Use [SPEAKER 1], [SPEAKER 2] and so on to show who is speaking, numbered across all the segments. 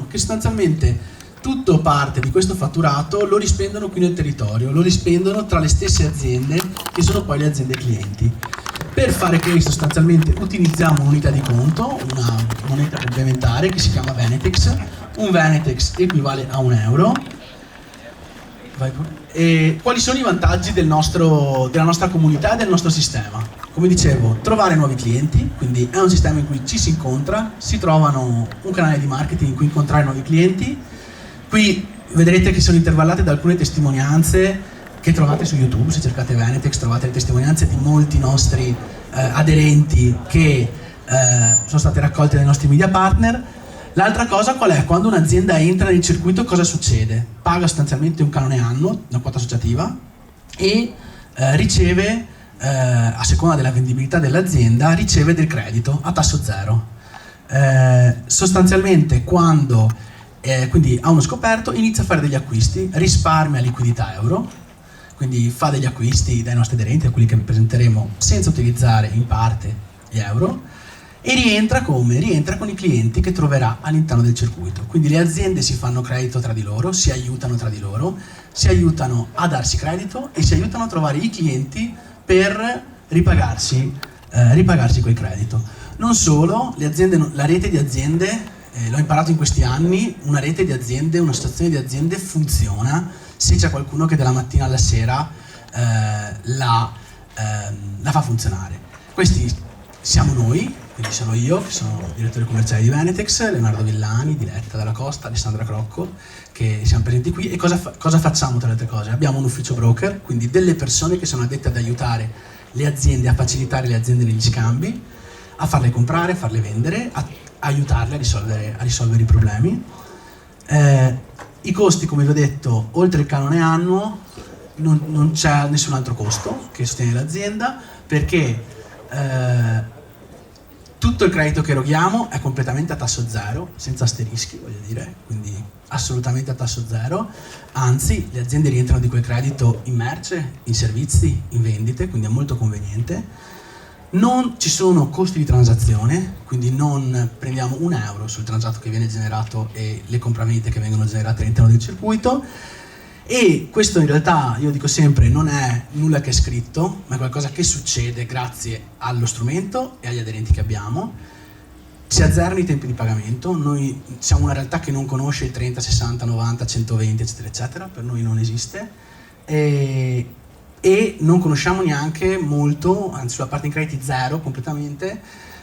[SPEAKER 1] dicono che sostanzialmente tutto parte di questo fatturato lo rispendono qui nel territorio, lo rispendono tra le stesse aziende che sono poi le aziende clienti. Per fare questo sostanzialmente utilizziamo un'unità di conto, una moneta complementare che si chiama Venetex. Un Venetex equivale a €1. E quali sono i vantaggi della nostra comunità e del nostro sistema? Come dicevo, trovare nuovi clienti, quindi è un sistema in cui ci si incontra, si trovano un canale di marketing in cui incontrare nuovi clienti. Qui vedrete che sono intervallate da alcune testimonianze che trovate su YouTube. Se cercate Venetex trovate le testimonianze di molti nostri aderenti che sono state raccolte dai nostri media partner. L'altra cosa qual è? Quando un'azienda entra nel circuito cosa succede? Paga sostanzialmente un canone annuo, una quota associativa, e riceve, a seconda della vendibilità dell'azienda, riceve del credito a tasso zero. Sostanzialmente quando quindi ha uno scoperto, inizia a fare degli acquisti, risparmia liquidità euro, quindi fa degli acquisti dai nostri aderenti, a quelli che vi presenteremo, senza utilizzare in parte gli euro, e rientra come? Rientra con i clienti che troverà all'interno del circuito. Quindi le aziende si fanno credito tra di loro, si aiutano tra di loro, si aiutano a darsi credito e si aiutano a trovare i clienti per ripagarsi quel credito. Non solo, le aziende, la rete di aziende, l'ho imparato in questi anni, una rete di aziende, un'associazione di aziende funziona se c'è qualcuno che dalla mattina alla sera la fa funzionare. Questi siamo noi, quindi sono io, che sono direttore commerciale di Venetex, Leonardo Villani, Diletta Dalla Costa, Alessandra Crocco, che siamo presenti qui. E cosa facciamo tra le altre cose? Abbiamo un ufficio broker, quindi delle persone che sono addette ad aiutare le aziende, a facilitare le aziende negli scambi, a farle comprare, a farle vendere, a aiutarle a risolvere i problemi. I costi, come vi ho detto, oltre il canone annuo non c'è nessun altro costo che sostiene l'azienda, perché tutto il credito che eroghiamo è completamente a tasso zero, senza asterischi, voglio dire, quindi assolutamente a tasso zero. Anzi, le aziende rientrano di quel credito in merce, in servizi, in vendite, quindi è molto conveniente. Non ci sono costi di transazione, quindi non prendiamo €1 sul transatto che viene generato e le compravendite che vengono generate all'interno del circuito. E questo in realtà, io dico sempre, non è nulla che è scritto, ma è qualcosa che succede grazie allo strumento e agli aderenti che abbiamo. Si azzerano i tempi di pagamento, noi siamo una realtà che non conosce il 30, 60, 90, 120, eccetera, eccetera, per noi non esiste. E non conosciamo neanche molto, anzi sulla parte in crediti zero completamente,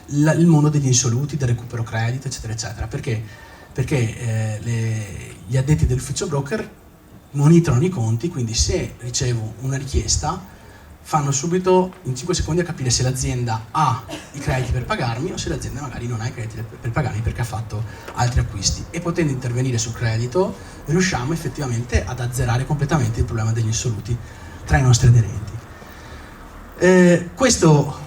[SPEAKER 1] il mondo degli insoluti, del recupero credito, eccetera, eccetera. Perché? Perché gli addetti dell'ufficio broker monitorano i conti, quindi se ricevo una richiesta fanno subito in 5 secondi a capire se l'azienda ha i crediti per pagarmi o se l'azienda magari non ha i crediti per pagarmi perché ha fatto altri acquisti, e potendo intervenire sul credito riusciamo effettivamente ad azzerare completamente il problema degli insoluti tra i nostri aderenti. Questo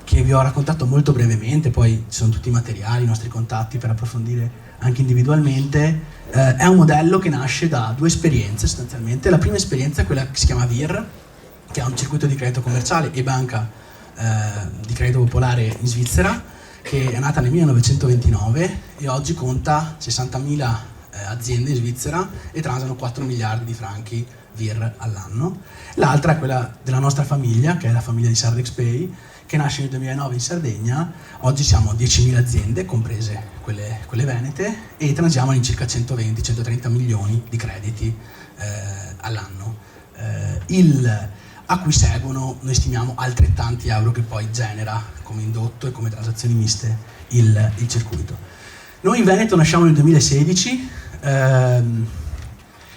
[SPEAKER 1] che vi ho raccontato molto brevemente, poi ci sono tutti i materiali, i nostri contatti per approfondire anche individualmente, è un modello che nasce da 2 esperienze sostanzialmente. La prima esperienza è quella che si chiama VIR, che è un circuito di credito commerciale e banca di credito popolare in Svizzera, che è nata nel 1929 e oggi conta 60.000 aziende in Svizzera e transano 4 miliardi di franchi VIR all'anno. L'altra è quella della nostra famiglia, che è la famiglia di Sardex Pay, che nasce nel 2009 in Sardegna. Oggi siamo 10.000 aziende, comprese quelle venete, e transiamo in circa 120-130 milioni di crediti all'anno, a cui seguono, noi stimiamo, altrettanti euro che poi genera come indotto e come transazioni miste il circuito. Noi in Veneto nasciamo nel 2016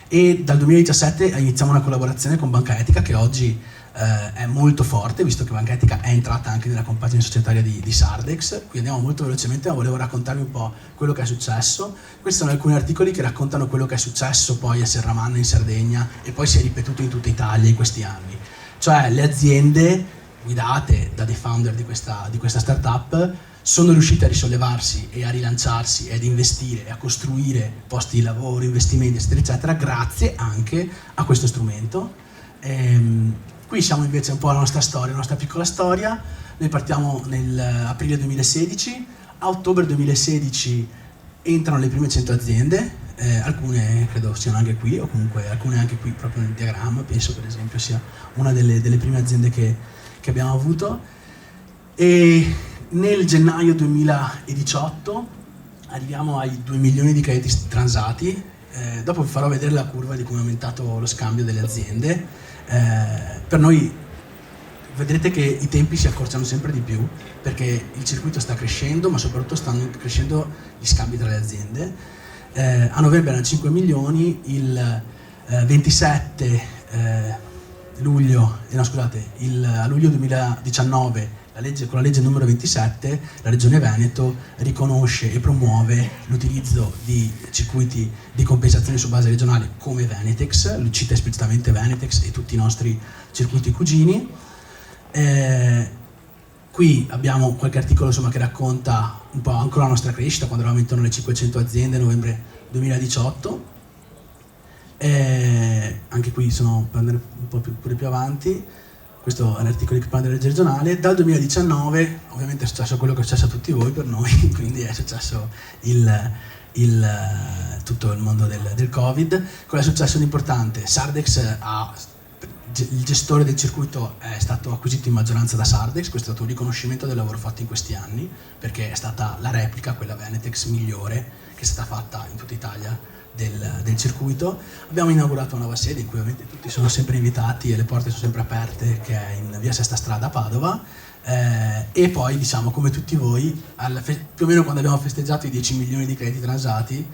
[SPEAKER 1] e dal 2017 iniziamo una collaborazione con Banca Etica, che oggi è molto forte, visto che Banca Etica è entrata anche nella compagine societaria di Sardex. Quindi andiamo molto velocemente, ma volevo raccontarvi un po' quello che è successo. Questi sono alcuni articoli che raccontano quello che è successo poi a Serramanna in Sardegna e poi si è ripetuto in tutta Italia in questi anni. Cioè le aziende guidate da dei founder di questa startup sono riuscite a risollevarsi e a rilanciarsi e ad investire e a costruire posti di lavoro, investimenti, eccetera, eccetera, grazie anche a questo strumento. Qui siamo invece un po' alla nostra storia, la nostra piccola storia. Noi partiamo nell'aprile 2016, a ottobre 2016 entrano le prime 100 aziende, alcune credo siano anche qui, o comunque alcune anche qui proprio nel diagramma, penso per esempio sia una delle prime aziende che abbiamo avuto. E nel gennaio 2018 arriviamo ai 2 milioni di crediti transati. Dopo vi farò vedere la curva di come è aumentato lo scambio delle aziende. Per noi vedrete che i tempi si accorciano sempre di più, perché il circuito sta crescendo, ma soprattutto stanno crescendo gli scambi tra le aziende. A novembre erano 5 milioni, il 27 luglio, a luglio 2019 con la legge numero 27 la Regione Veneto riconosce e promuove l'utilizzo di circuiti di compensazione su base regionale come Venetex, lo cita esplicitamente Venetex e tutti i nostri circuiti cugini. Qui abbiamo qualche articolo insomma, che racconta un po' anche la nostra crescita quando eravamo intorno alle 500 aziende a novembre 2018. Anche qui sono per andare un po' pure più avanti. Questo è l'articolo che parla della legge regionale. Dal 2019 ovviamente è successo quello che è successo a tutti voi per noi, quindi è successo tutto il mondo del Covid. Cosa è successo di importante? Sardex il gestore del circuito è stato acquisito in maggioranza da Sardex, questo è stato un riconoscimento del lavoro fatto in questi anni, perché è stata la replica, quella Venetex migliore, che è stata fatta in tutta Italia del circuito. Abbiamo inaugurato una nuova sede in cui ovviamente tutti sono sempre invitati e le porte sono sempre aperte, che è in via Sesta Strada a Padova. E poi diciamo come tutti voi, più o meno quando abbiamo festeggiato i 10 milioni di crediti transati,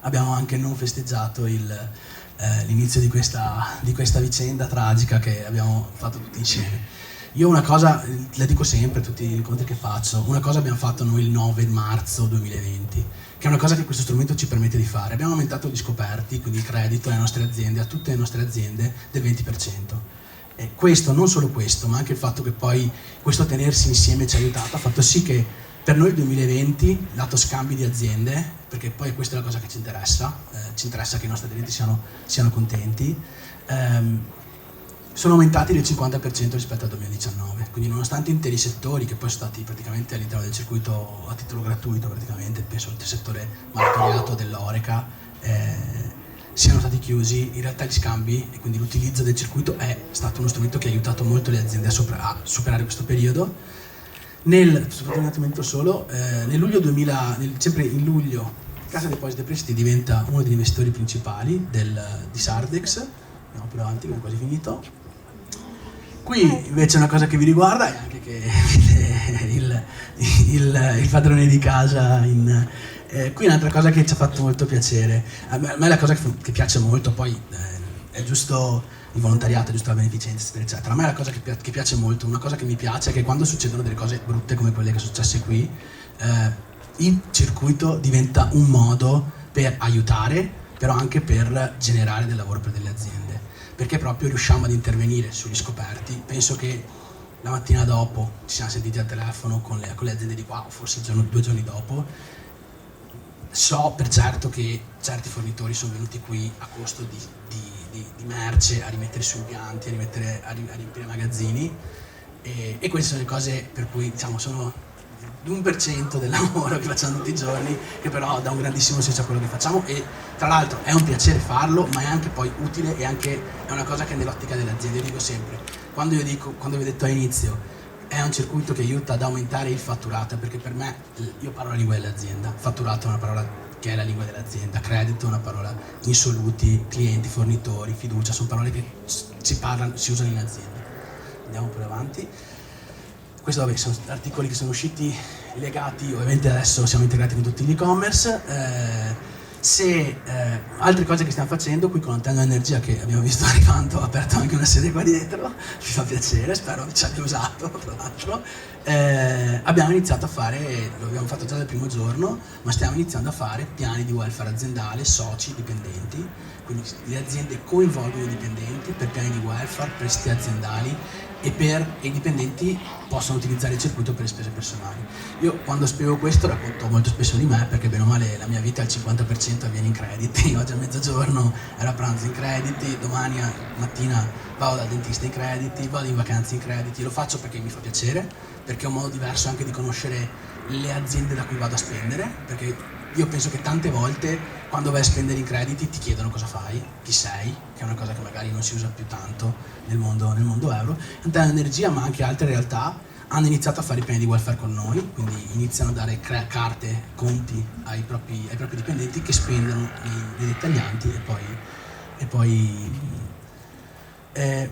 [SPEAKER 1] abbiamo anche non festeggiato l'inizio di questa vicenda tragica che abbiamo fatto tutti insieme. Io una cosa, la dico sempre a tutti gli incontri che faccio, una cosa abbiamo fatto noi il 9 marzo 2020, che è una cosa che questo strumento ci permette di fare. Abbiamo aumentato gli scoperti, quindi il credito alle nostre aziende, a tutte le nostre aziende, del 20%. E questo, non solo questo, ma anche il fatto che poi questo tenersi insieme ci ha aiutato, ha fatto sì che per noi il 2020, lato scambi di aziende, perché poi questa è la cosa che ci interessa che i nostri aderenti siano contenti, sono aumentati del 50% rispetto al 2019, quindi nonostante interi settori che poi sono stati praticamente all'interno del circuito a titolo gratuito, praticamente, penso al settore martoriato dell'Oreca, siano stati chiusi, in realtà gli scambi e quindi l'utilizzo del circuito è stato uno strumento che ha aiutato molto le aziende a superare questo periodo. Nel luglio sempre in luglio, Cassa Depositi e Prestiti diventa uno degli investitori principali di Sardex. Andiamo più avanti, abbiamo quasi finito. Qui invece una cosa che vi riguarda è anche che il padrone di casa qui un'altra cosa che ci ha fatto molto piacere. A me la cosa che piace molto, poi è giusto il volontariato, giusto la beneficenza, eccetera, eccetera. A me la cosa che piace molto, una cosa che mi piace è che quando succedono delle cose brutte come quelle che sono successe qui, il circuito diventa un modo per aiutare, però anche per generare del lavoro per delle aziende, perché proprio riusciamo ad intervenire sugli scoperti. Penso che la mattina dopo ci siamo sentiti al telefono con le aziende di qua, o forse 2 giorni dopo. So per certo che certi fornitori sono venuti qui a costo di merce, a rimettere su impianti, a riempire magazzini, e queste sono le cose per cui diciamo sono l'1% del lavoro che facciamo tutti i giorni, che però dà un grandissimo senso a quello che facciamo, e tra l'altro è un piacere farlo, ma è anche poi utile, e anche è una cosa che è nell'ottica delle aziende. Io dico sempre, quando vi ho detto all'inizio, è un circuito che aiuta ad aumentare il fatturato, perché per me, io parlo la lingua dell'azienda, fatturato è una parola che è la lingua dell'azienda, credito è una parola, insoluti, clienti, fornitori, fiducia, sono parole che si usano in azienda. Andiamo più avanti. Questo sono articoli che sono usciti legati, ovviamente adesso siamo integrati con tutti gli e-commerce. Altre cose che stiamo facendo qui con Antenna Energia, che abbiamo visto arrivando, ha aperto anche una sede qua dietro, ci fa piacere, spero ci abbia usato tra l'altro. Abbiamo iniziato a fare, lo abbiamo fatto già dal primo giorno, ma stiamo iniziando a fare piani di welfare aziendale, soci, dipendenti, quindi le aziende coinvolgono i dipendenti per piani di welfare, prestiti aziendali, e i dipendenti possono utilizzare il circuito per le spese personali. Io quando spiego questo racconto molto spesso di me, perché bene o male la mia vita al 50% avviene in crediti. Oggi a mezzogiorno ero a pranzo in crediti, domani mattina vado dal dentista in crediti, vado in vacanze in crediti. Lo faccio perché mi fa piacere, perché è un modo diverso anche di conoscere le aziende da cui vado a spendere, perché Io penso che tante volte quando vai a spendere in crediti ti chiedono cosa fai, chi sei, che è una cosa che magari non si usa più tanto nel mondo euro. Tanta Energia, ma anche altre realtà, hanno iniziato a fare i piani di welfare con noi, quindi iniziano a dare carte, conti ai propri dipendenti che spendono nei dettaglianti e poi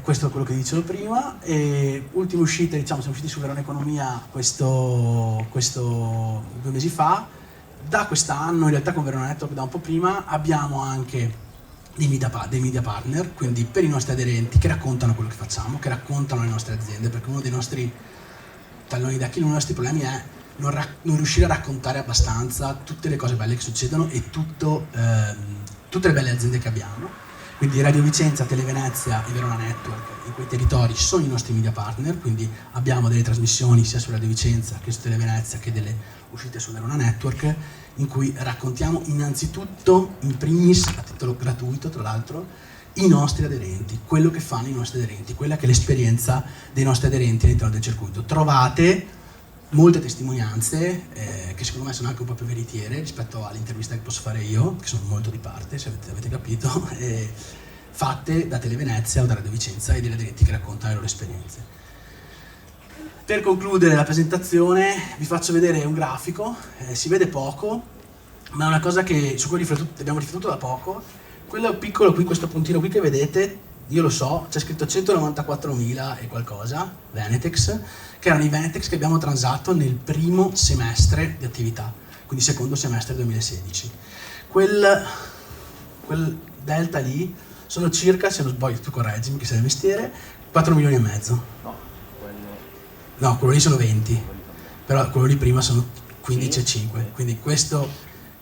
[SPEAKER 1] questo è quello che dicevo prima. E ultima uscita, diciamo, siamo usciti su Verona Economia questo 2 mesi fa. Da quest'anno, in realtà con Verona Network da un po' prima, abbiamo anche dei media partner, quindi per i nostri aderenti che raccontano quello che facciamo, che raccontano le nostre aziende, perché uno dei nostri talloni d'Achille, uno dei nostri problemi è non riuscire a raccontare abbastanza tutte le cose belle che succedono e tutte le belle aziende che abbiamo. Quindi Radio Vicenza, Tele Venezia e Verona Network in quei territori sono i nostri media partner, quindi abbiamo delle trasmissioni sia su Radio Vicenza che su Tele Venezia che delle uscite su Verona Network in cui raccontiamo innanzitutto, in primis, a titolo gratuito tra l'altro, i nostri aderenti, quello che fanno i nostri aderenti, quella che è l'esperienza dei nostri aderenti all'interno del circuito. Trovate molte testimonianze che secondo me sono anche un po' più veritiere rispetto all'intervista che posso fare io, che sono molto di parte, se avete capito, fatte da Tele Venezia o da Radio Vicenza e degli aderenti che raccontano le loro esperienze. Per concludere la presentazione vi faccio vedere un grafico, si vede poco, ma è una cosa su cui abbiamo riflettuto da poco. Quello piccolo qui, questo puntino qui che vedete, io lo so, c'è scritto 194.000 e qualcosa Venetex, che erano i Venetex che abbiamo transato nel primo semestre di attività, quindi secondo semestre 2016. Quel delta lì sono circa, se non sbaglio tu correggimi che sei del mestiere, 4 milioni e mezzo. No, quello lì sono 20, però quello lì prima sono 15,5, quindi questo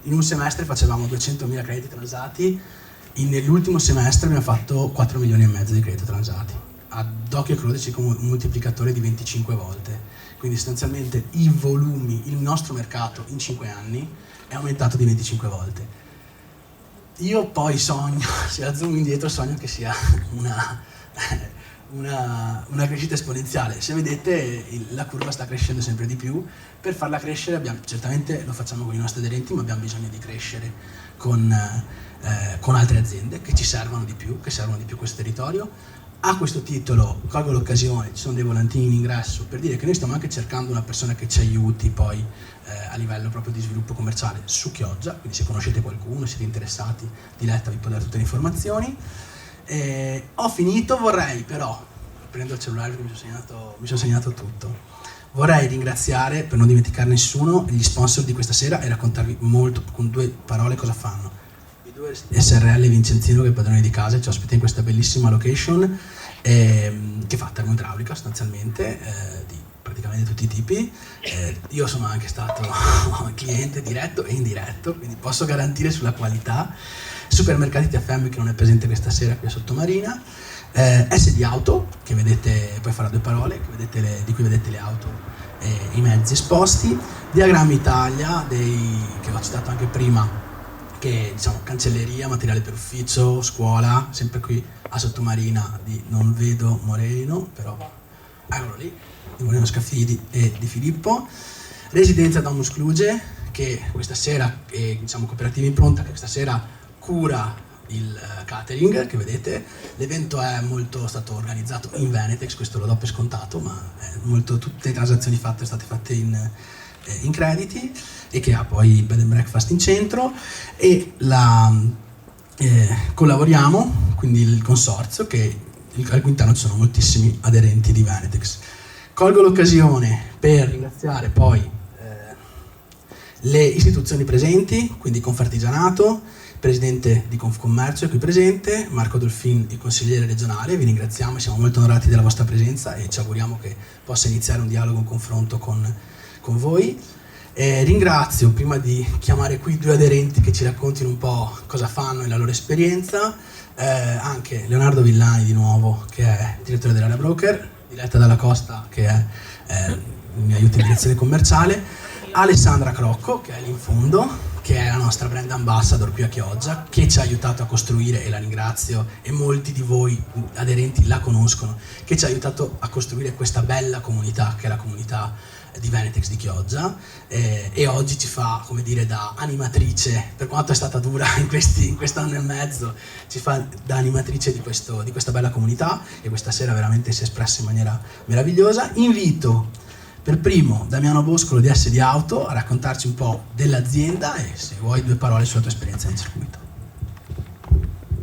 [SPEAKER 1] in un semestre facevamo 200.000 crediti transati. Nell'ultimo semestre abbiamo fatto 4 milioni e mezzo di credito transati, ad occhio e croce circa un moltiplicatore di 25 volte, quindi sostanzialmente i volumi, il nostro mercato in 5 anni è aumentato di 25 volte. Io poi sogno, se la zoom indietro, sogno che sia una crescita esponenziale. Se vedete la curva sta crescendo sempre di più. Per farla crescere certamente lo facciamo con i nostri aderenti, ma abbiamo bisogno di crescere con altre aziende che ci servono di più, che servono di più questo territorio. A questo titolo colgo l'occasione, ci sono dei volantini in ingresso per dire che noi stiamo anche cercando una persona che ci aiuti poi a livello proprio di sviluppo commerciale su Chioggia, quindi se conoscete qualcuno, siete interessati, Diletta vi può dare tutte le informazioni. Ho finito, vorrei però, prendo il cellulare perché mi sono segnato tutto, vorrei ringraziare, per non dimenticare nessuno, gli sponsor di questa sera e raccontarvi molto, con 2 parole, cosa fanno. I 2 SRL Vincenzino, che è padrone di casa, ci ospita in questa bellissima location che fa termoidraulica sostanzialmente, di praticamente tutti i tipi. Io sono anche stato cliente diretto e indiretto, quindi posso garantire sulla qualità. Supermercati TFM, che non è presente questa sera qui a Sottomarina, SD Auto, che vedete, poi farà 2 parole, di cui vedete le auto e i mezzi esposti, Diagrammi Italia, che ho citato anche prima, che diciamo cancelleria, materiale per ufficio, scuola, sempre qui a Sottomarina di Non Vedo Moreno, però eccolo lì, di Moreno Scaffidi e di Filippo, Residenza Domus Cluge, che questa sera, diciamo Cooperativa Impronta, che questa sera cura il catering, che vedete. L'evento è stato organizzato in Venetex, questo lo do per scontato, ma tutte le transazioni sono state fatte in crediti, e che ha poi il bed and breakfast in centro, e collaboriamo, quindi il consorzio, al cui interno ci sono moltissimi aderenti di Venetex. Colgo l'occasione per ringraziare poi le istituzioni presenti, quindi Confartigianato, presidente di Confcommercio è qui presente, Marco Dolfin, il consigliere regionale. Vi ringraziamo e siamo molto onorati della vostra presenza e ci auguriamo che possa iniziare un dialogo, un confronto con voi. Ringrazio, prima di chiamare qui 2 aderenti che ci raccontino un po' cosa fanno e la loro esperienza, anche Leonardo Villani di nuovo, che è direttore dell'area broker, Diletta Dalla Costa, che è mi aiuta in direzione commerciale, Alessandra Crocco, che è lì in fondo, che è la nostra brand ambassador qui a Chioggia, che ci ha aiutato a costruire, e la ringrazio, e molti di voi aderenti la conoscono, che ci ha aiutato a costruire questa bella comunità, che è la comunità di Venetex di Chioggia, e oggi ci fa, come dire, da animatrice, per quanto è stata dura in quest'anno e mezzo, ci fa da animatrice di questa bella comunità, e questa sera veramente si è espressa in maniera meravigliosa. Invito per primo Damiano Boscolo di SD Auto a raccontarci un po' dell'azienda e, se vuoi, 2 parole sulla tua esperienza in circuito.